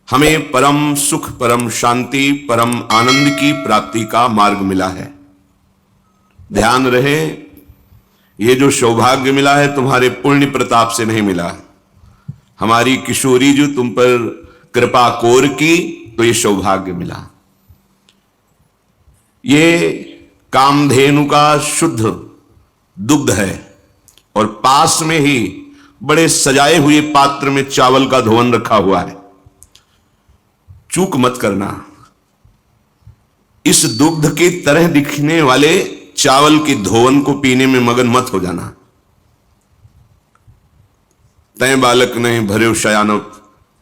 हमें परम सुख, परम शांति, परम आनंद की प्राप्ति का मार्ग मिला है। ध्यान रहे, ये जो सौभाग्य मिला है तुम्हारे पुण्य प्रताप से नहीं मिला। हमारी किशोरी जो तुम पर कृपा कोर की तो ये सौभाग्य मिला। ये कामधेनु का शुद्ध दुग्ध है और पास में ही बड़े सजाए हुए पात्र में चावल का धोवन रखा हुआ है। चूक मत करना, इस दुग्ध की तरह दिखने वाले चावल के धोवन को पीने में मगन मत हो जाना। तय बालक नहीं भर्यो शयानव,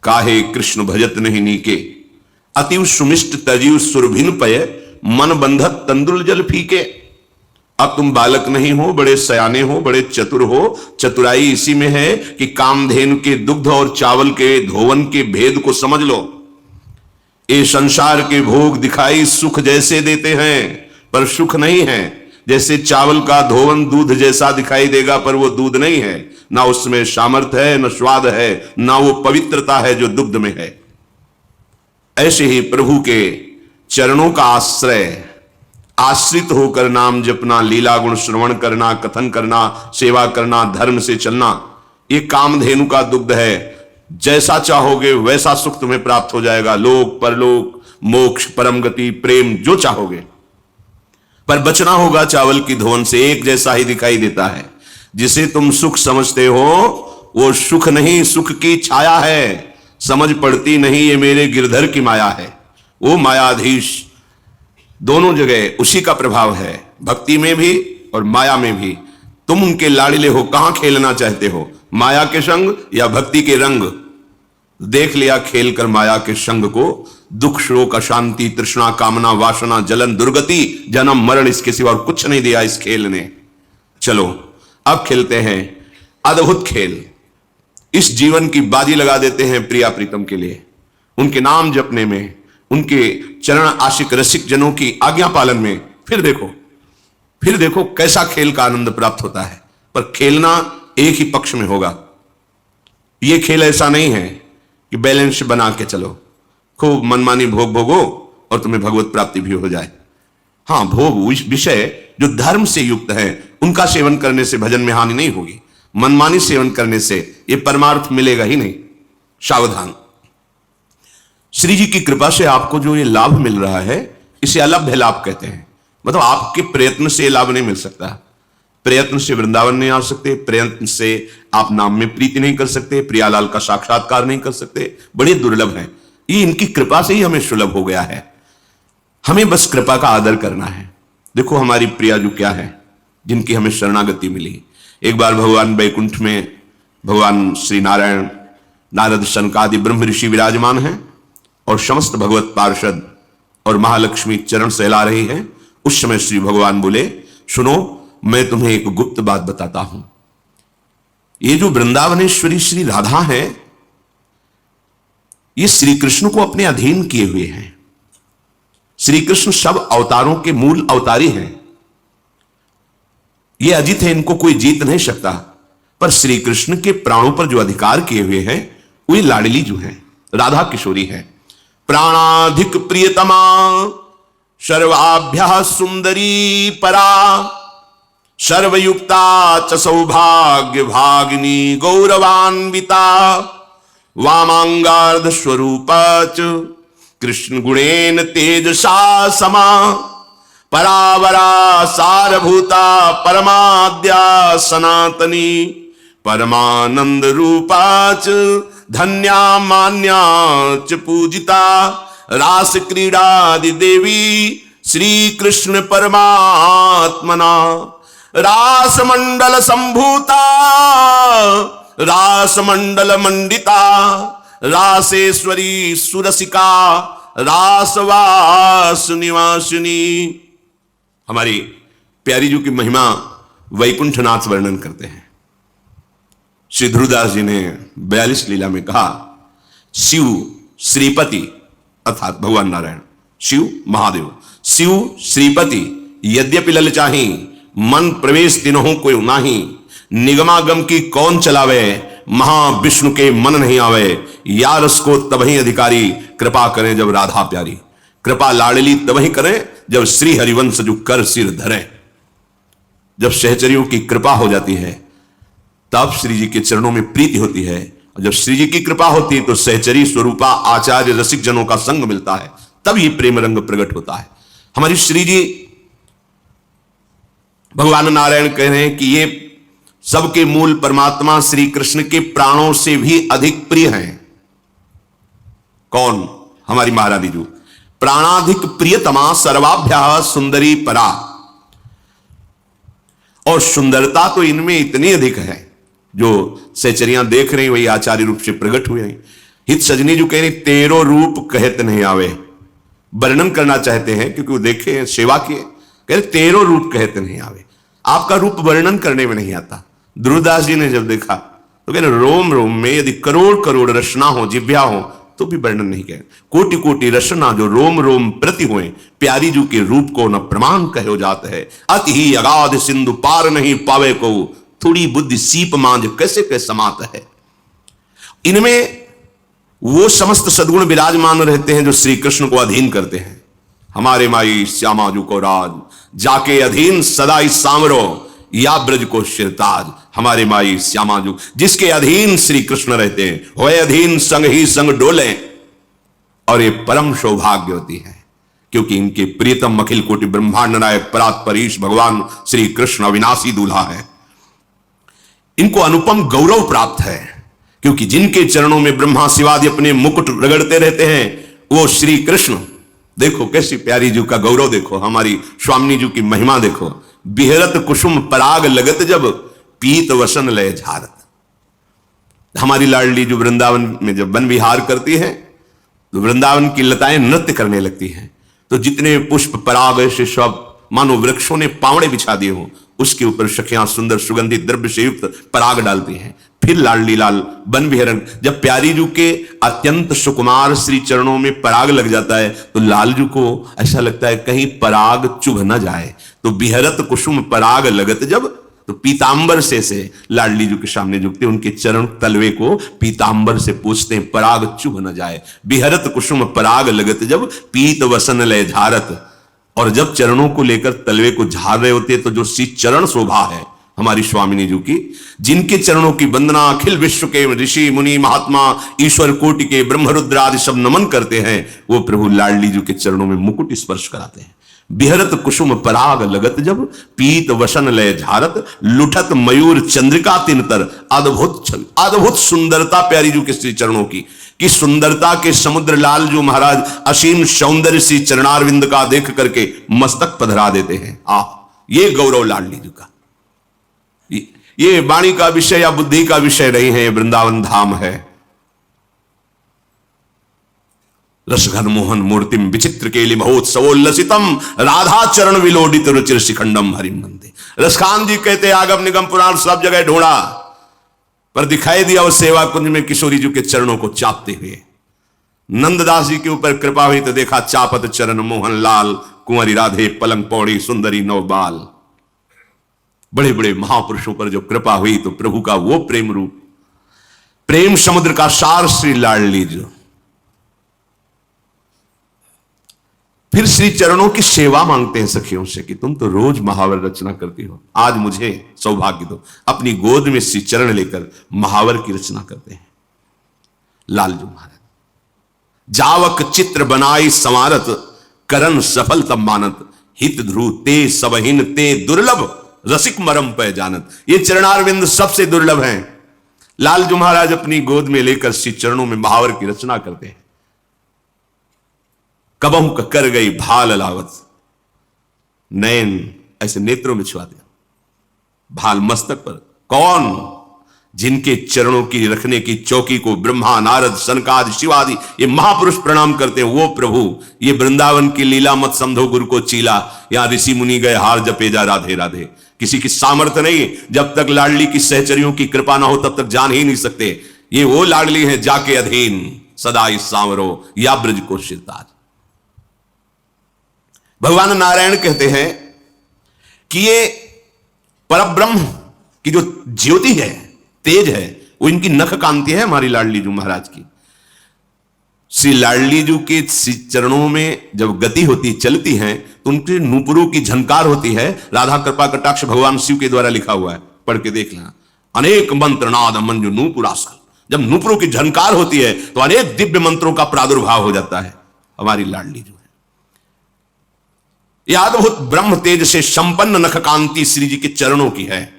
काहे कृष्ण भजत नहीं नीके। अतिव सुमिष्ट तजीव सुरभिन पय, मन बंधत तंदुल जल फीके। अब तुम बालक नहीं हो, बड़े सयाने हो, बड़े चतुर हो। चतुराई इसी में है कि कामधेनु के दुग्ध और चावल के धोवन के भेद को समझ लो। ये संसार के भोग दिखाई सुख जैसे देते हैं पर सुख नहीं है। जैसे चावल का धोवन दूध जैसा दिखाई देगा पर वो दूध नहीं है। ना उसमें सामर्थ्य है, न स्वाद है, ना वो पवित्रता है जो दुग्ध में है। ऐसे ही प्रभु के चरणों का आश्रय, आश्रित होकर नाम जपना, लीला गुण श्रवण करना, कथन करना, सेवा करना, धर्म से चलना, ये कामधेनु का दुग्ध है। जैसा चाहोगे वैसा सुख तुम्हें प्राप्त हो जाएगा। लोक परलोक, मोक्ष, परम गति, प्रेम, जो चाहोगे। पर बचना होगा चावल की धोवन से। एक जैसा ही दिखाई देता है। जिसे तुम सुख समझते हो वो सुख नहीं, सुख की छाया है। समझ पड़ती नहीं ये मेरे गिरधर की माया है। वो मायाधीश दोनों जगह उसी का प्रभाव है, भक्ति में भी और माया में भी। तुम उनके लाड़िले हो, कहां खेलना चाहते हो, माया के संग या भक्ति के रंग। देख लिया खेल कर माया के संग को। दुख, शोक, अशांति, तृष्णा, कामना, वासना, जलन, दुर्गति, जन्म, मरण, इसके सिवा और कुछ नहीं दिया इस खेल ने। चलो अब खेलते हैं अद्भुत खेल। इस जीवन की बाजी लगा देते हैं प्रिया प्रीतम के लिए। उनके नाम जपने में, उनके चरण आशिक रसिक जनों की आज्ञा पालन में। फिर देखो कैसा खेल का आनंद प्राप्त होता है। पर खेलना एक ही पक्ष में होगा। यह खेल ऐसा नहीं है कि बैलेंस बना के चलो, खूब मनमानी भोग भोगो और तुम्हें भगवत प्राप्ति भी हो जाए। हां, भोग विषय जो धर्म से युक्त है उनका सेवन करने से भजन में हानि नहीं होगी। मनमानी सेवन करने से यह परमार्थ मिलेगा ही नहीं। सावधान। श्री जी की कृपा से आपको जो ये लाभ मिल रहा है इसे अलभ्य लाभ कहते हैं। मतलब आपके प्रयत्न से लाभ नहीं मिल सकता। प्रयत्न से वृंदावन नहीं आ सकते, प्रयत्न से आप नाम में प्रीति नहीं कर सकते, प्रियालाल का साक्षात्कार नहीं कर सकते। बड़े दुर्लभ है। ये इनकी कृपा से ही हमें सुलभ हो गया है। हमें बस कृपा का आदर करना है। देखो हमारी प्रिया जो क्या है, जिनकी हमें शरणागति मिली। एक बार भगवान वैकुंठ में भगवान श्री नारायण, नारद, शनकादि ब्रह्म ऋषि विराजमान हैं और समस्त भगवत पार्षद और महालक्ष्मी चरण सहला रही है। उस समय श्री भगवान बोले, सुनो मैं तुम्हें एक गुप्त बात बताता हूं। ये जो वृंदावनेश्वरी श्री राधा है, ये श्री कृष्ण को अपने अधीन किए हुए हैं। श्री कृष्ण सब अवतारों के मूल अवतारी हैं। ये अजित है, इनको कोई जीत नहीं सकता। पर श्री कृष्ण के प्राणों पर जो अधिकार किए हुए हैं वो लाडली जो है राधा किशोरी है। प्राणाधिक प्रियतमा सर्वाभ्यः सुंदरी परा, सर्वयुक्ता च सौभाग्य भागिनी गौरवान्विता, वामांगार्ध स्वरूपा च कृष्ण गुणेन तेजसा समा, परावरा सारभूता परमाद्या सनातनी, परमानंद रूपा च धन्या मान्या च पूजिता, रास क्रीडादि देवी श्री कृष्ण परमात्मना, रास मंडल संभूता, रास मंडल मंडिता, रासेश्वरी सुरसिका, रासवास निवासिनी। हमारी प्यारी जी की महिमा वैकुंठनाथ वर्णन करते हैं। श्री ध्रुवदास जी ने 42 लीला में कहा, शिव श्रीपति अर्थात भगवान नारायण, शिव महादेव, शिव श्रीपति यद्यपि ललचाही, मन प्रवेश तिनहु कोई नाही, निगमागम की कौन चलावे, महाविष्णु के मन नहीं आवे, या रस को तबही अधिकारी, कृपा करें जब राधा प्यारी। कृपा लाडली तबही करें जब श्री हरिवंश जो कर सिर धरे। जब सहचरियों की कृपा हो जाती है तब श्री जी के चरणों में प्रीति होती है, और जब श्री जी की कृपा होती है तो सहचरी स्वरूपा आचार्य रसिक जनों का संग मिलता है, तब ये प्रेम रंग प्रकट होता है। हमारी श्री जी भगवान नारायण कह रहे हैं कि ये सबके मूल परमात्मा श्री कृष्ण के प्राणों से भी अधिक प्रिय हैं। कौन? हमारी महारानी जी। प्राणाधिक प्रियतमा सर्वाभ्या सुंदरी परा। और सुंदरता तो इनमें इतनी अधिक है, जो सहचरियां देख रही वही आचार्य रूप से प्रकट हुए हैं। हित सजनी जो कह रही तेरो रूप कहत नहीं आवे, वर्णन करना चाहते हैं क्योंकि वो देखे सेवा किए, कह रहे तेरो रूप कहते नहीं आवे, आपका रूप वर्णन करने में नहीं आता। ध्रुवदास जी ने जब देखा तो कह रहे रोम रोम में यदि करोड़ करोड़ रचना हो, जिभ्या हो, तो भी वर्णन नहीं कहे। कोटि कोटि रचना जो रोम रोम प्रति हुए, प्यारी जू के रूप को न प्रमाण कहो जात है। अति ही अगाध सिंधु पार नहीं पावे को, थोड़ी बुद्धि सीप मांझ कैसे के समात है। इनमें वो समस्त सद्गुण विराजमान रहते हैं जो श्री कृष्ण को अधीन करते हैं। हमारे माई श्यामा जू को राज, जाके अधीन सदा इस सामरो, या ब्रज को शिरताज। हमारे माई श्यामा जू जिसके अधीन श्री कृष्ण रहते हैं, वह अधीन संग ही संग डोले। और ये परम सौभाग्य होती है क्योंकि इनके प्रियतम अखिल कोटि ब्रह्मांड नायक परात्परीश भगवान श्री कृष्ण अविनाशी दूल्हा है। इनको अनुपम गौरव प्राप्त है क्योंकि जिनके चरणों में ब्रह्मा शिवादि अपने मुकुट रगड़ते रहते हैं वो श्री कृष्ण। देखो कैसी प्यारी जी का गौरव, देखो हमारी स्वामिनी जी की महिमा देखो। बिहरत कुसुम पराग लगत जब, पीत वसन लय झारत। हमारी लाडली जो वृंदावन में जब वन विहार करती है तो वृंदावन की लताएं नृत्य करने लगती हैं, तो जितने पुष्प पराग ऐसे सब मानो वृक्षों ने पावड़े बिछा दिए हो, उसके ऊपर सखियां सुंदर सुगंधित द्रव्य से युक्त पराग डालती हैं। फिर लाडली लाल वन विहरण, जब प्यारी जू के अत्यंत सुकुमार श्री चरणों में पराग लग जाता है तो लालजू को ऐसा लगता है कहीं पराग चुभ न जाए, तो बिहरत कुसुम पराग लगत जब, तो पीतांबर से लाडली जू के सामने झुकते, उनके चरण तलवे को पीतांबर से पूछते हैं पराग चुभ न जाए। बिहरत कुसुम पराग लगत जब, पीत वसन लय झारत। और जब चरणों को लेकर तलवे को झाड़ रहे होते तो जो सी चरण शोभा है हमारी स्वामिनी जी की, जिनके चरणों की वंदना अखिल विश्व के ऋषि मुनि महात्मा ईश्वर कोटि के ब्रह्मरुद्र आदि सब नमन करते हैं, वो प्रभु लाडली जी के चरणों में मुकुट स्पर्श कराते हैं। बिहरत कुसुम पराग लगत जब, पीत वसन लय झारत। लुठत मयूर चंद्रिका तिनतर। अद्भुत छवि, अद्भुत सुंदरता प्यारी जी के श्री चरणों की, कि सुंदरता के समुद्र लाल जो महाराज असीम सौंदर्य सी चरणारविंद का देख करके मस्तक पधरा देते हैं। ये गौरव लाडली जी का। ये वाणी का विषय या बुद्धि का विषय नहीं है, ये वृंदावन धाम है। रसघन मोहन मूर्तिम विचित्र केलि महोत्सवोल्लसितम, राधा चरण विलोडित रुचिर शिखंडम हरिम नंदे। रसखान जी कहते आगम निगम पुराण सब जगह ढूंढा पर दिखाई दिया उस सेवा कुंज में किशोरी जी के चरणों को चापते हुए। नंददास जी के ऊपर कृपा हुई तो देखा चापत चरण मोहन लाल, कुंवरी राधे पलंग पौड़ी सुंदरी नवबाल। बड़े बड़े महापुरुषों पर जो कृपा हुई तो प्रभु का वो प्रेम रूप, प्रेम समुद्र का सार श्री लाडली जी। फिर श्री चरणों की सेवा मांगते हैं सखियों से कि तुम तो रोज महावर रचना करती हो, आज मुझे सौभाग्य दो। अपनी गोद में श्री चरण लेकर महावर की रचना करते हैं लालजू महाराज। जावक चित्र बनाई संवारत, करन सफल तब मानत। हित ध्रुव ते सबहिन ते दुर्लभ, रसिक मरम पे जानत। ये चरणारविंद सबसे दुर्लभ हैं। लालजू महाराज अपनी गोद में लेकर श्री चरणों में महावर की रचना करते हैं। कबहू कर गई भाल लावत, नयन ऐसे नेत्रों में छुआ दिया, भाल मस्तक पर। कौन? जिनके चरणों की रखने की चौकी को ब्रह्मा नारद सनकादि शिवादि ये महापुरुष प्रणाम करते हैं, वो प्रभु। ये वृंदावन की लीला मत समझो गुरु को चीला, यहां ऋषि मुनि गए हार जपे जा राधे राधे। किसी की सामर्थ्य नहीं, जब तक लाडली की सहचरियों की कृपा ना हो तब तक जान ही नहीं सकते। ये वो लाडली है जाके अधीन सदा इस सांवरो, या ब्रज को शिरताज। भगवान नारायण कहते हैं कि ये परब्रह्म की जो ज्योति है, तेज है, वो इनकी नख कांति है हमारी लाडली जू महाराज की। श्री लाडली जू के चरणों में जब गति होती चलती है तो उनके नूपुरों की झनकार होती है। राधा कृपा कटाक्ष भगवान शिव के द्वारा लिखा हुआ है, पढ़ के देख लेना। अनेक मंत्र नाद मंजु नूपुरासल, जब नूपुरों की झनकार होती है तो अनेक दिव्य मंत्रों का प्रादुर्भाव हो जाता है। हमारी लाडली जो है यह अद्भुत ब्रह्म तेज से संपन्न नख कांति श्री जी के चरणों की है।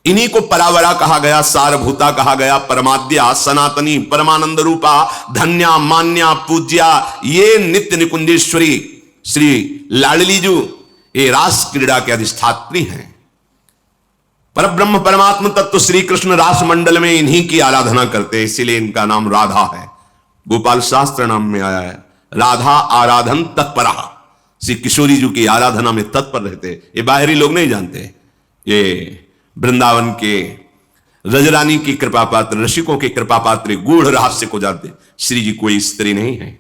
इन्हीं को परावरा कहा गया, सारभूता कहा गया, परमाद्या, सनातनी, परमानंद रूपा, धन्या, मान्या, पूज्या, ये नित्य निकुंजेश्वरी श्री लाडली जू ये रास क्रीड़ा के अधिष्ठात्री हैं। परब्रह्म परमात्म तत्व श्री कृष्ण रास मंडल में इन्हीं की आराधना करते हैं, इसीलिए इनका नाम राधा है। गोपाल शास्त्र नाम में आया है राधा आराधन तत्परा। श्री किशोरी जी की आराधना में तत्पर रहते। ये बाहरी लोग नहीं जानते, ये वृंदावन के रजरानी की कृपा पात्र, रसिकों के कृपा पात्र गूढ़ रहस्य को जानते। श्री जी कोई स्त्री नहीं है,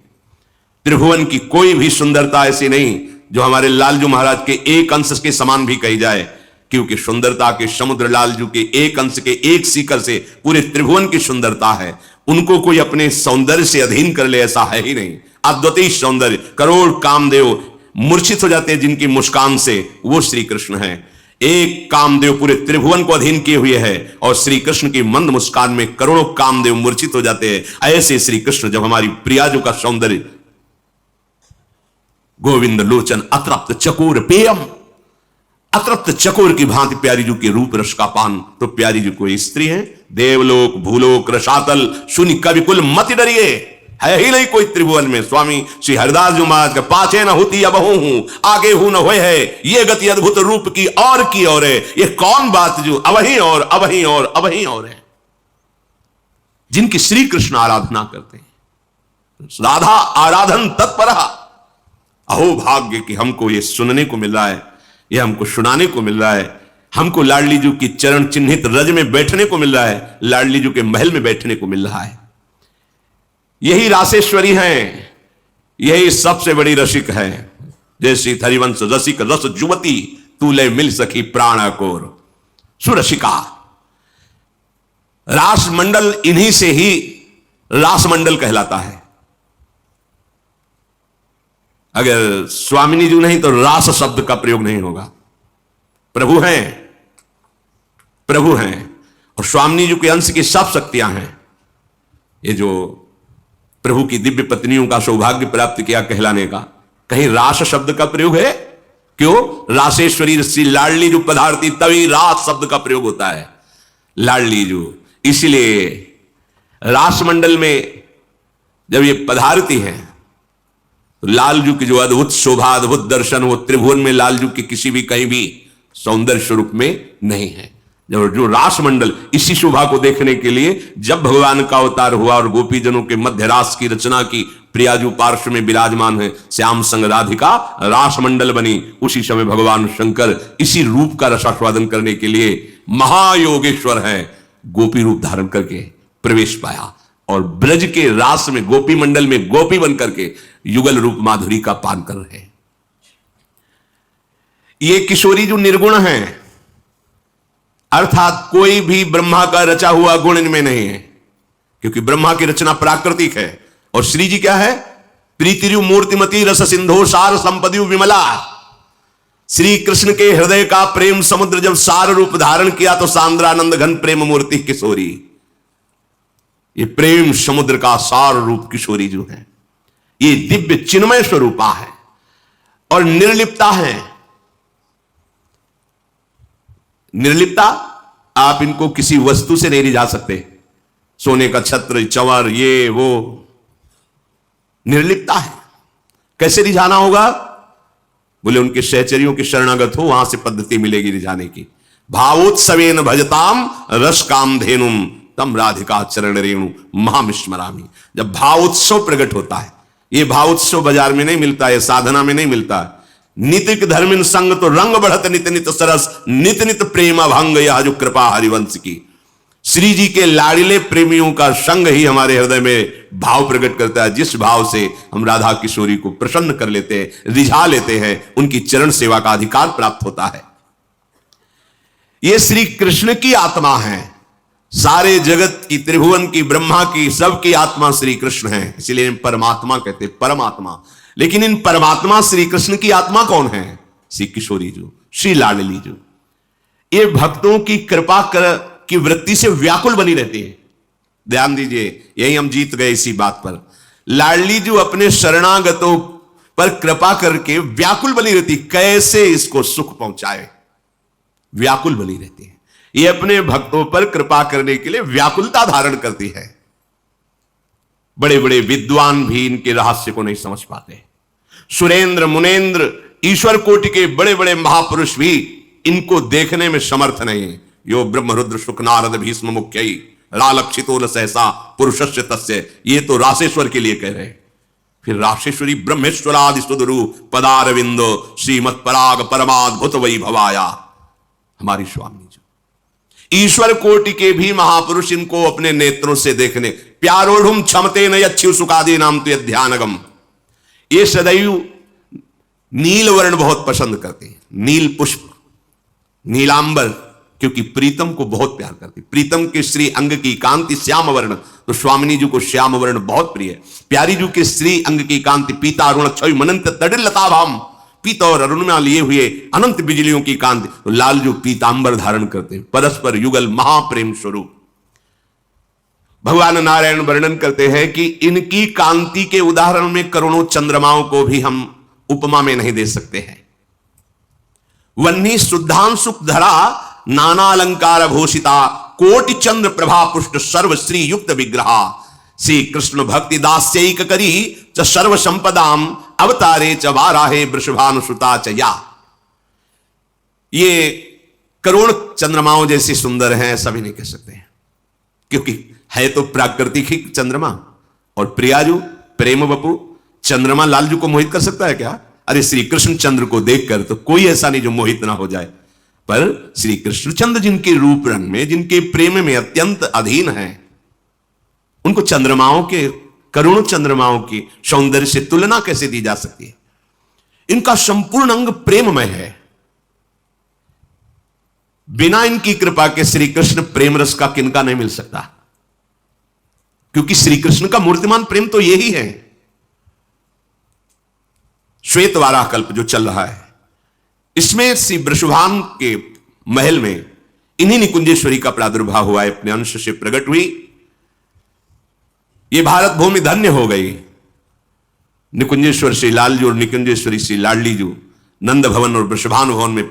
त्रिभुवन की कोई भी सुंदरता ऐसी नहीं जो हमारे लालजू महाराज के एक अंश के समान भी कही जाए, क्योंकि सुंदरता के समुद्र लालजू के एक अंश के एक सीकर से पूरे त्रिभुवन की सुंदरता है। उनको कोई अपने सौंदर्य से अधीन कर ले ऐसा है ही नहीं। अद्वितीय सौंदर्य, करोड़ कामदेव मूर्छित हो जाते हैं जिनकी मुस्कान से, वो श्री कृष्ण है। एक कामदेव पूरे त्रिभुवन को अधीन किए हुए है और श्री कृष्ण की मंद मुस्कान में करोड़ों कामदेव मूर्छित हो जाते हैं। ऐसे श्री कृष्ण जब हमारी प्रियाजू का सौंदर्य, गोविंद लोचन अतृप्त चकोर पेयम, अतृप्त चकोर की भांति प्यारी जू के रूप रस का पान, तो प्यारी जू कोई स्त्री है। देवलोक भूलोक रसातल सुनि कवि कुल मत डरिए, है ही नहीं कोई त्रिभुवन में। स्वामी श्री हरिदास जी महाराज के पाछे न होती अब हूं, आगे हूं न होए है, ये गति अद्भुत रूप की और है। ये कौन बात जो अवहीं और अवहीं और अवहीं और है, जिनकी श्री कृष्ण आराधना करते हैं। राधा आराधन तत्परा। अहो भाग्य कि हमको ये सुनने को मिल रहा है, ये हमको सुनाने को मिल रहा है। हमको लाडली जू की चरण चिन्हित रज में बैठने को मिल रहा है, लाडली जू के महल में बैठने को मिल रहा है। यही रासेश्वरी हैं, यही सबसे बड़ी रसिक है। जैसी हरिवंश रसिक रस जुवती, तूले मिल सकी प्राण कोर सुरसिका। रास मंडल इन्हीं से ही रास मंडल कहलाता है। अगर स्वामिनी जी नहीं तो रास शब्द का प्रयोग नहीं होगा। प्रभु हैं, प्रभु हैं और स्वामिनी जी के अंश की सब शक्तियां हैं। ये जो प्रभु की दिव्य पत्नियों का सौभाग्य प्राप्त किया कहलाने का, कहीं रास शब्द का प्रयोग है? क्यों? रासेश्वरी श्री लाडली जो पधारती तभी रास शब्द का प्रयोग होता है, लाडली जो। इसलिए रास मंडल में जब ये पधारती हैं तो लालजू की जो अद्भुत शोभा, अद्भुत दर्शन, वो त्रिभुवन में लालजू की किसी भी कहीं भी सौंदर्य स्वरूप में नहीं है। जो रास मंडल, इसी शोभा को देखने के लिए जब भगवान का अवतार हुआ और गोपीजनों के मध्य रास की रचना की, प्रियाजू पार्श्व में विराजमान है, श्याम संग राधिका रास मंडल बनी। उसी समय भगवान शंकर इसी रूप का रसास्वादन करने के लिए महायोगेश्वर है, गोपी रूप धारण करके प्रवेश पाया और ब्रज के रास में गोपी मंडल में गोपी बन करके युगल रूप माधुरी का पान कर रहे हैं। ये किशोरी जो निर्गुण है, अर्थात कोई भी ब्रह्मा का रचा हुआ गुण इनमें नहीं है, क्योंकि ब्रह्मा की रचना प्राकृतिक है और श्री जी क्या है? प्रीतिरु मूर्तिमती रस सिंधो सार संपदियु विमला। श्री कृष्ण के हृदय का प्रेम समुद्र जब सार रूप धारण किया तो सांद्रानंद घन प्रेम मूर्ति किशोरी। ये प्रेम समुद्र का सार रूप किशोरी जो है, ये दिव्य चिन्मय स्वरूपा है और निर्लिप्ता है। निर्लिप्ता, आप इनको किसी वस्तु से नहीं रिझा सकते। सोने का छत्र, चंवर, ये वो, निर्लिप्ता है। कैसे रिझाना होगा? बोले उनके सहचरियों के शरणागत हो, वहां से पद्धति मिलेगी रिझाने की। भावोत्सवेन भजताम रस काम धेनुम तम राधिका चरण रेणु महामिस्मरामी। जब भावोत्सव प्रकट होता है, ये भावोत्सव बाजार में नहीं मिलता है, साधना में नहीं मिलता है। नितिक धर्मिन संग तो रंग बढ़त नित नित सरस, नित नित प्रेम भंग यह जो कृपा हरिवंश की। श्री जी के लाड़िले प्रेमियों का संग ही हमारे हृदय में भाव प्रकट करता है, जिस भाव से हम राधा किशोरी को प्रसन्न कर लेते हैं, रिझा लेते हैं, उनकी चरण सेवा का अधिकार प्राप्त होता है। ये श्री कृष्ण की आत्मा है सारे जगत की, त्रिभुवन की, ब्रह्मा की, सबकी आत्मा श्री कृष्ण है, इसलिए परमात्मा कहते, परमात्मा। लेकिन इन परमात्मा श्री कृष्ण की आत्मा कौन है? श्री किशोरी जी, श्री लाडली जी। ये भक्तों की कृपा की वृत्ति से व्याकुल बनी रहती है। ध्यान दीजिए, यही हम जीत गए इसी बात पर। लाडली जी अपने शरणागतों पर कृपा करके व्याकुल बनी रहती, कैसे इसको सुख पहुंचाए, व्याकुल बनी रहती है। ये अपने भक्तों पर कृपा करने के लिए व्याकुलता धारण करती है। बड़े बड़े विद्वान भी इनके रहस्य को नहीं समझ पाते। सुरेंद्र, मुनेन्द्र, ईश्वर कोटि के बड़े बड़े महापुरुष भी इनको देखने में समर्थ नहीं है। यो ब्रह्म रुद्र शुक नारद भीष्म मुख्यई लालक्षितो न सहसा पुरुषस्य तस्य, ये तो राशेश्वर के लिए कह रहे हैं। फिर राशेश्वरी ब्रह्मेश्वरादि सुदरु पदारविंदो श्रीमत् पराग परमाद्भुत वैभवाया, हमारी स्वामी जी। ईश्वर कोटि के भी महापुरुष इनको अपने नेत्रों से देखने, प्यारोढ़ुम क्षमते न यच्छु सुखादि नाम तो ध्यानगम, ये सदैव नील वर्ण बहुत पसंद करते हैं, नील पुष्प, नीलांबर, क्योंकि प्रीतम को बहुत प्यार करती। प्रीतम के श्री अंग की कांति श्याम वर्ण, तो स्वामिनी जी को श्याम वर्ण बहुत प्रिय है। प्यारी जी के श्री अंग की कांति पीता अरुण क्षय मनंत तडिल लताभाम, पीता और अरुणिमा लिए हुए अनंत बिजलियों की कांति, तो लाल जो पीतांबर धारण करते हैं, परस्पर युगल महाप्रेम स्वरूप। भगवान नारायण वर्णन करते हैं कि इनकी कांति के उदाहरण में करोड़ों चंद्रमाओं को भी हम उपमा में नहीं दे सकते हैं। वन्नी शुद्धांशुक धरा नाना अलंकार भूषिता कोटि चंद्र प्रभा पुष्ट सर्व श्री युक्त विग्रहा, श्री कृष्ण भक्ति दास्यैक करी च सर्व संपदाम अवतारे च वाराहे वृषभानुसुता च या। ये करोड़ चंद्रमाओं जैसी सुंदर हैं ऐसा भी नहीं कह सकते हैं, क्योंकि है तो प्राकृतिक ही चंद्रमा। और प्रियाजू प्रेम बपू, चंद्रमा लालजू को मोहित कर सकता है क्या? अरे श्री कृष्ण चंद्र को देखकर तो कोई ऐसा नहीं जो मोहित ना हो जाए, पर श्री कृष्णचंद्र जिनके रूप रंग में, जिनके प्रेम में अत्यंत अधीन हैं, उनको चंद्रमाओं के, करोड़ों चंद्रमाओं की सौंदर्य से तुलना कैसे दी जा सकती है? इनका संपूर्ण अंग प्रेममय है। बिना इनकी कृपा के श्री कृष्ण प्रेम रस का किनका नहीं मिल सकता, क्योंकि श्री कृष्ण का मूर्तिमान प्रेम तो यही है। श्वेत वाराह कल्प जो चल रहा है, इसमें श्री वृषभान के महल में इन्हीं निकुंजेश्वरी का प्रादुर्भाव हुआ है, अपने अंश से प्रकट हुई। ये भारत भूमि धन्य हो गई। निकुंजेश्वर श्री लालजू और निकुंजेश्वरी श्री लाडली जू नंद भवन और वृषभान भवन में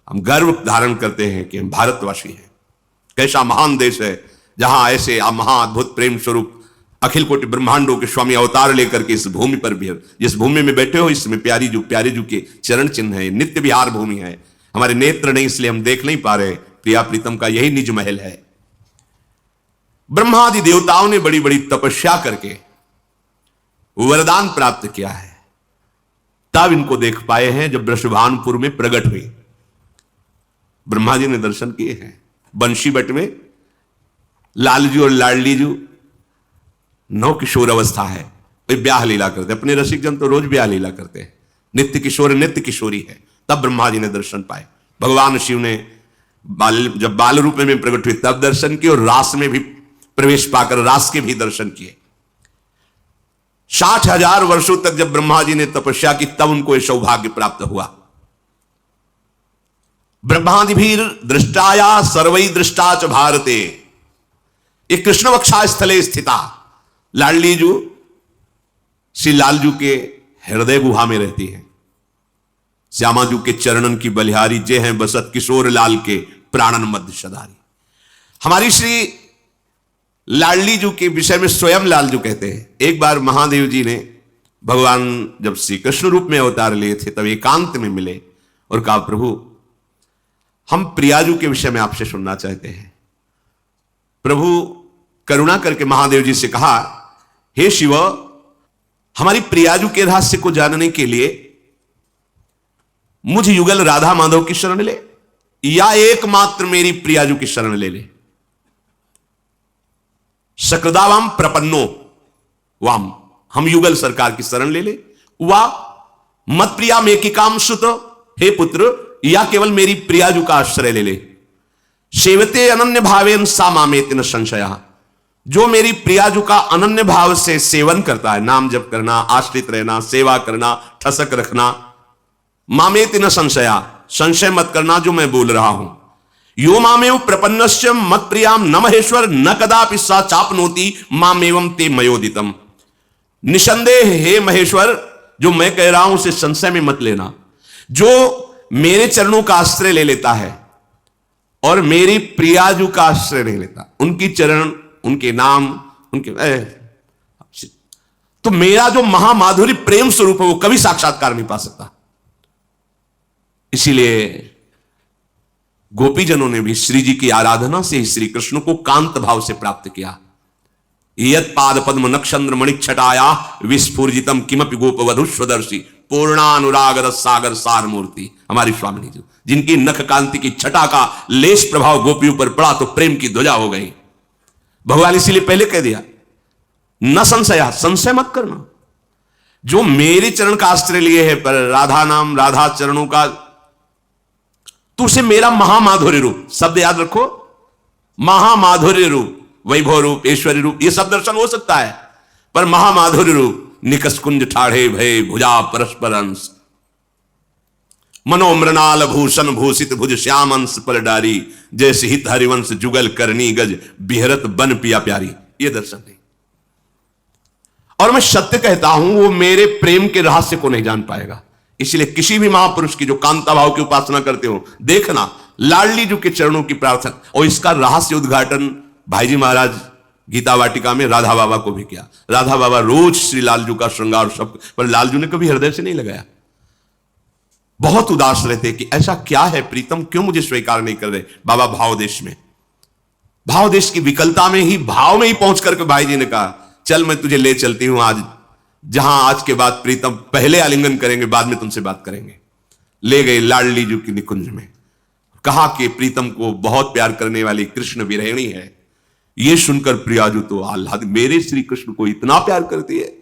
हम गर्व धारण करते हैं कि हम भारतवासी हैं। कैसा महान देश है जहां ऐसे महाअद्भुत प्रेम स्वरूप अखिल कोटि ब्रह्मांडों के स्वामी अवतार लेकर के इस भूमि पर भी, जिस भूमि में बैठे हो इसमें प्यारी जू के चरण चिन्ह है, नित्य विहार भूमि है। हमारे नेत्र नहीं इसलिए हम देख नहीं पा रहे, प्रिया प्रीतम का यही निज महल है। ब्रह्मादि देवताओं ने बड़ी बड़ी तपस्या करके वरदान प्राप्त किया है, तब इनको देख पाए हैं जब वृषभानपुर में प्रकट हुई। ब्रह्मा जी ने दर्शन किए हैं। बंशी बट में लालजू और लाडली जू नौ किशोर अवस्था है, वे ब्याह लीला करते, अपने रसिक जन तो रोज ब्याह लीला करते हैं। नित्य किशोर नित्य किशोरी है, तब ब्रह्मा जी ने दर्शन पाए। भगवान शिव ने जब बाल रूप में प्रकट हुए तब दर्शन किए, और रास में भी प्रवेश पाकर रास के भी दर्शन किए। 60,000 वर्षों तक जब ब्रह्मा जी ने तपस्या की तब उनको यह सौभाग्य प्राप्त हुआ। ब्रह्मादिभीर दृष्टाया सर्वै दृष्टा च भारते, ये कृष्ण वक्षा स्थले स्थिता लाडली जू श्री लालजू के हृदय गुहा में रहती है। श्यामाजू के चरणन की बलिहारी जे हैं बसत किशोर लाल के प्राणन मध्य सदारी। हमारी श्री लाडली जू के विषय में स्वयं लालजू कहते हैं, एक बार महादेव जी ने भगवान जब श्री कृष्ण रूप में अवतार लिए थे तब एकांत में मिले और कहा, प्रभु हम प्रियाजू के विषय में आपसे सुनना चाहते हैं। प्रभु करुणा करके महादेव जी से कहा, हे शिव, हमारी प्रियाजू के रहस्य को जानने के लिए मुझ युगल राधा माधव की शरण ले, या एकमात्र मेरी प्रियाजू की शरण ले ले। सकृदावाम प्रपन्नो वाम, हम युगल सरकार की शरण ले ले, वा मत प्रिया मेकिकाम सुत, हे पुत्र, या केवल मेरी प्रियाजू का आश्रय ले ले। सेवते अनन्य भावेन सा मामेति न संशय। जो मेरी प्रियाजू का अनन्य भाव से सेवन करता है, नाम जप करना, आश्रित रहना, सेवा करना, ठसक रखना, मामेति न संशया, संशय मत करना जो मैं बोल रहा हूं। यो मामेव प्रपन्नस्य मत प्रियाम न महेश्वर न कदापि सा चापनोति मामेवं ते मयोदितम। निसंदेह हे महेश्वर, जो मैं कह रहा हूं उसे संशय में मत लेना। जो मेरे चरणों का आश्रय ले लेता है और मेरी प्रियाजू का आश्रय नहीं लेता, उनकी चरण, उनके नाम, उनके तो मेरा जो महामाधुरी प्रेम स्वरूप है वो कभी साक्षात्कार नहीं पा सकता। इसीलिए गोपीजनों ने भी श्री जी की आराधना से ही श्री कृष्ण को कांत भाव से प्राप्त किया। यत पाद पद्म नक्षत्र मणिक्षटाया विस्फुर्जितम किमपि गोप वधुस्वदर्शी पूर्णानुराग रस सागर सार मूर्ति। हमारी स्वामिनी जी, जिनकी नख कांति की छटा का लेश प्रभाव गोपियों पर पड़ा तो प्रेम की ध्वजा हो गई। भगवान इसीलिए पहले कह दिया न संशया, संशय मत करना। जो मेरे चरण का आश्रय लिए है पर राधा नाम, राधा चरणों का, तो उसे मेरा महामाधुर्य रूप, शब्द याद रखो, महामाधुर्य रूप, वैभव रूप, ऐश्वर्य रूप, ये सब दर्शन हो सकता है, पर महामाधुर्य रूप निकस कुंज ठाढ़े भय भुजा परस्पर अंश मनोमृणाल भूषण भूषित भुज श्याम अंश पर डारी जैसे हित हरिवंश जुगल करनी गज बिहरत बन पिया प्यारी। ये दर्शन है। और मैं सत्य कहता हूं, वो मेरे प्रेम के रहस्य को नहीं जान पाएगा। इसलिए किसी भी महापुरुष की जो कांता भाव की उपासना करते हो, देखना लाडली जी के चरणों की प्रार्थना, और इसका रहस्य उद्घाटन भाईजी महाराज गीता वाटिका में राधा बाबा को भी किया। राधा बाबा रोज श्री लालजू का श्रृंगार सब, पर लालजू ने कभी हृदय से नहीं लगाया। बहुत उदास रहते कि ऐसा क्या है प्रीतम, क्यों मुझे स्वीकार नहीं कर रहे। बाबा भाव देश में, भाव देश की विकलता में ही, भाव में ही पहुंच करके भाई जी ने कहा चल मैं तुझे ले चलती हूं आज, जहां आज के बाद प्रीतम पहले आलिंगन करेंगे, बाद में तुमसे बात करेंगे। ले गए लाडली जी की निकुंज में, कहा कि प्रीतम को बहुत प्यार करने वाली कृष्ण विरहिणी है। ये सुनकर प्रियाजू तो आह्लाद, मेरे श्री कृष्ण को इतना प्यार करती है।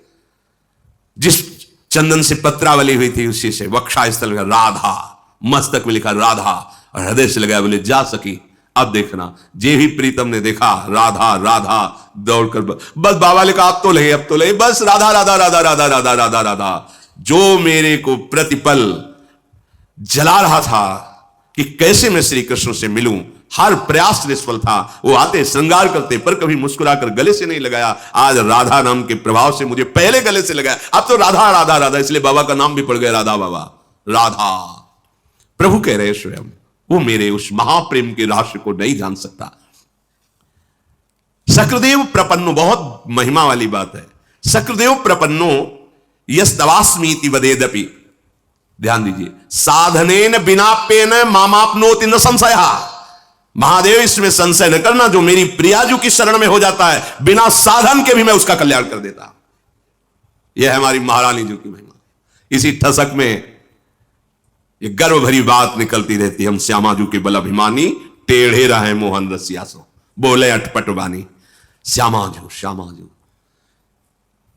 जिस चंदन से पत्रावली हुई थी उसी से वक्षा स्थल का राधा, मस्तक में लिखा राधा, और हृदय से लगाया, बोले जा सकी। अब देखना, जे भी प्रीतम ने देखा राधा राधा, दौड़कर बस बाबा ने कहा अब तो ले, बस राधा राधा राधा राधा राधा राधा राधा। जो मेरे को प्रतिपल जला रहा था कि कैसे मैं श्री कृष्ण से मिलूं, हर प्रयास निष्फल था। वो आते श्रृंगार करते पर कभी मुस्कुराकर गले से नहीं लगाया। आज राधा नाम के प्रभाव से मुझे पहले गले से लगाया, अब तो राधा राधा राधा, इसलिए बाबा का नाम भी पड़ गया राधा बाबा। राधा प्रभु कह रहे स्वयं, वो मेरे उस महाप्रेम के रहस्य को नहीं जान सकता। सक्रदेव प्रपन्नो, बहुत महिमा वाली बात है। सक्रदेव प्रपन्नो यस दवास्मीति वदेदपि, ध्यान दीजिए, साधनेन बिनापेन मामापनोति न संशया। महादेव इसमें संशय न करना, जो मेरी प्रियाजू की शरण में हो जाता है बिना साधन के भी मैं उसका कल्याण कर देता। यह है हमारी महारानी जी की महिमा। इसी ठसक में ये गर्व भरी बात निकलती रहती, हम श्यामाजू के बल अभिमानी, टेढ़े रहे मोहन रसिया सो, बोले अटपट बानी। श्यामाजू श्यामाजू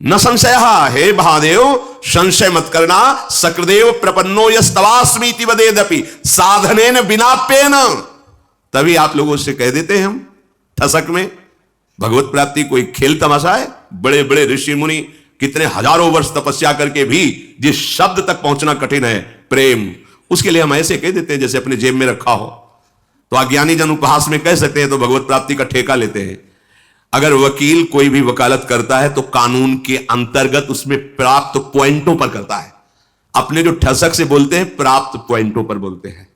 न संशय, हे महादेव संशय मत करना। सक्रदेव प्रपन्नो यस्तवास्मीति वदेदपि साधनेन बिनापेन। तभी आप लोगों से कह देते हैं हम ठसक में, भगवत प्राप्ति कोई खेल तमाशा है। बड़े बड़े ऋषि मुनि कितने हजारों वर्ष तपस्या करके भी जिस शब्द तक पहुंचना कठिन है, प्रेम, उसके लिए हम ऐसे कह देते हैं जैसे अपने जेब में रखा हो। तो अज्ञानी जन उपहास में कह सकते हैं, तो भगवत प्राप्ति का ठेका लेते हैं। अगर वकील कोई भी वकालत करता है तो कानून के अंतर्गत उसमें प्राप्त पॉइंटों पर करता है। अपने जो ठसक से बोलते हैं प्राप्त पॉइंटों पर बोलते हैं।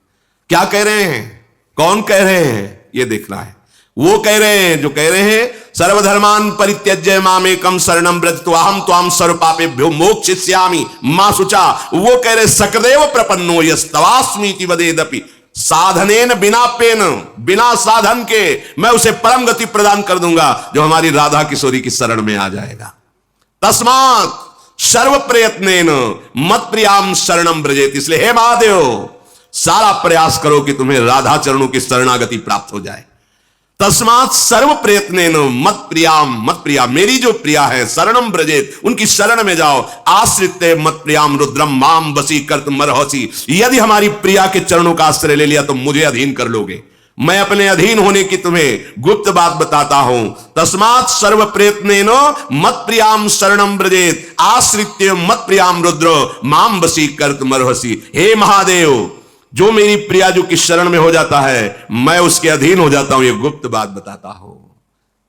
क्या कह रहे हैं, कौन कह रहे हैं, ये देखना है। वो कह रहे हैं जो कह रहे हैं सर्वधर्मान परित्यज्य मामेकम शरणं व्रज त्वाहं त्वां सर्व पापेभ्यो मोक्षयिष्यामि मा शुचा। वो कह रहे सक्रदेव प्रपन्नो यस्तवास्मीति वदेदपि साधनेन बिनापेन, बिना साधन के मैं उसे परम गति प्रदान कर दूंगा जो हमारी राधा किशोरी की शरण में आ जाएगा। तस्मात् सर्व प्रयत्नेन मत प्रियाम शरणं व्रजेत। इसलिए हे महादेव सारा प्रयास करो कि तुम्हें राधा चरणों की शरणागति प्राप्त हो जाए। तस्मात् सर्व प्रयत्नेन मत प्रिया, मेरी जो प्रिया है शरणम ब्रजेत, उनकी शरण में जाओ। आश्रित मत प्रियाम रुद्रम माम बसी कर्त मरहसी। यदि हमारी प्रिया के चरणों का आश्रय ले लिया तो मुझे अधीन कर लोगे। मैं अपने अधीन होने की तुम्हें गुप्त बात बताता हूं। तस्मात् सर्व प्रयत्नेनो मत प्रियाम शरणम ब्रजेत आश्रित्य मत प्रियाम रुद्र माम बसी कर्तमर्हसी। हे महादेव, जो मेरी प्रियाजू की शरण में हो जाता है मैं उसके अधीन हो जाता हूं, यह गुप्त बात बताता हूं।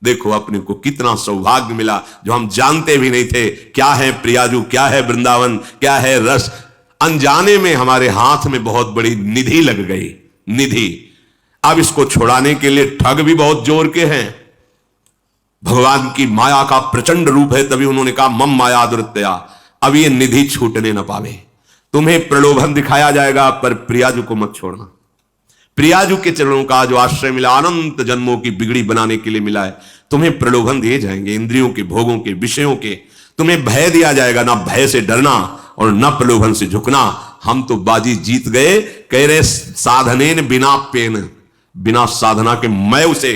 देखो अपने को कितना सौभाग्य मिला जो हम जानते भी नहीं थे। क्या है प्रियाजू, क्या है वृंदावन, क्या है रस, अनजाने में हमारे हाथ में बहुत बड़ी निधि लग गई। निधि अब इसको छुड़ाने के लिए ठग भी बहुत जोर के हैं। भगवान की माया का प्रचंड रूप है, तभी उन्होंने कहा मम माया दुर्तया। अब ये निधि छूटने न पावे। तुम्हें प्रलोभन दिखाया जाएगा पर प्रियाजू को मत छोड़ना। प्रियाजू के चरणों का जो आश्रय मिला अनंत जन्मों की बिगड़ी बनाने के लिए मिला है। तुम्हें प्रलोभन दिए जाएंगे, इंद्रियों के, भोगों के, विषयों के। तुम्हें भय दिया जाएगा, ना भय से डरना और ना प्रलोभन से झुकना। हम तो बाजी जीत गए। कह रहे साधनेन बिना पेन, बिना साधना के मैं उसे,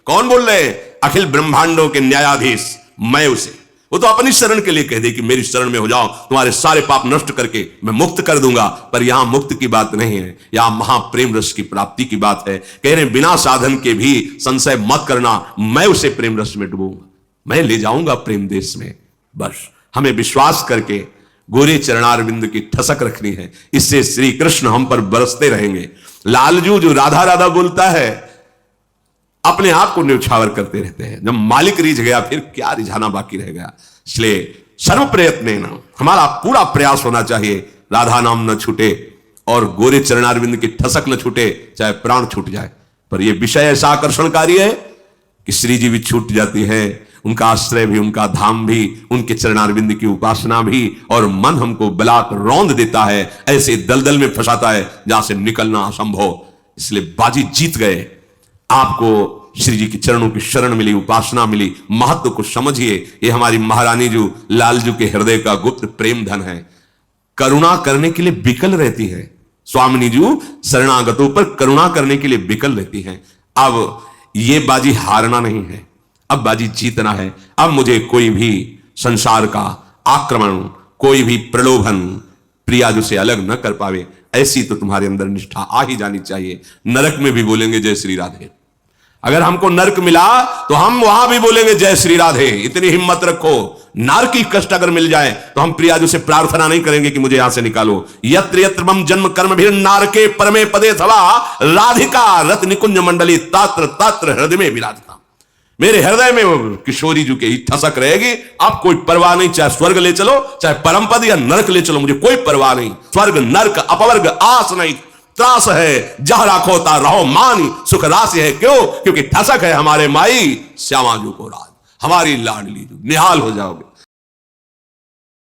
कौन बोल रहे? अखिल ब्रह्मांडों के न्यायाधीश मैं उसे। वो तो अपनी शरण के लिए कह दे कि मेरी शरण में हो जाओ, तुम्हारे सारे पाप नष्ट करके मैं मुक्त कर दूंगा। पर यहां मुक्त की बात नहीं है, यहां महाप्रेम रस की प्राप्ति की बात है। कह रहे बिना साधन के भी संशय मत करना, मैं उसे प्रेम रस में डुबूंगा, मैं ले जाऊंगा प्रेम देश में। बस हमें विश्वास करके गोरे चरणारविंद की ठसक रखनी है, इससे श्री कृष्ण हम पर बरसते रहेंगे। लालजू जो राधा राधा बोलता है अपने आप को न्यौछावर करते रहते हैं। जब मालिक रिझ गया फिर क्या रिझाना बाकी रह गया। इसलिए सर्व प्रयत्न न, हमारा पूरा प्रयास होना चाहिए राधा नाम न छूटे और गोरे चरणारविंद की ठसक न छूटे, चाहे प्राण छूट जाए। पर यह विषय ऐसा आकर्षणकारी है कि श्री जी भी छूट जाती है, उनका आश्रय भी, उनका धाम भी, उनके चरणारविंद की उपासना भी, और मन हमको बलात् रौंद देता है, ऐसे दलदल में फंसाता है जहां से निकलना असंभव। इसलिए बाजी जीत गए। आपको श्री जी के चरणों की शरण मिली, उपासना मिली, महत्व को समझिए। ये हमारी महारानी जो लालजू के हृदय का गुप्त प्रेम धन है। करुणा करने के लिए बिकल रहती है स्वामिनी जी, शरणागतों पर करुणा करने के लिए बिकल रहती है। अब ये बाजी हारना नहीं है, अब बाजी जीतना है। अब मुझे कोई भी संसार का आक्रमण, कोई भी प्रलोभन प्रियाजू से अलग न कर पावे, ऐसी तो तुम्हारे अंदर निष्ठा आ ही जानी चाहिए। नरक में भी बोलेंगे जय श्री राधे। अगर हमको नरक मिला तो हम वहां भी बोलेंगे जय श्री राधे। इतनी हिम्मत रखो। नारकी कष्ट अगर मिल जाए तो हम प्रियाजू से प्रार्थना नहीं करेंगे कि मुझे यहां से निकालो। यत्र यत्र मम जन्म कर्म भी नारके परमे पदे थवा राधिका रत निकुंज मंडली तात्र तात्र हृदय में विराजता। मेरे हृदय में वो किशोरी जी की ठसक रहेगी। अब कोई परवाह नहीं, चाहे स्वर्ग ले चलो, चाहे परम पद या नरक ले चलो, मुझे कोई परवाह नहीं। स्वर्ग नरक अपवर्ग आस नहीं, त्रास है जह राखोता रहो मानी, सुख राशि है क्यों? क्योंकि ठसक है हमारे माई श्यामा जू को राज। हमारी लाडली जू, निहाल हो जाओगे।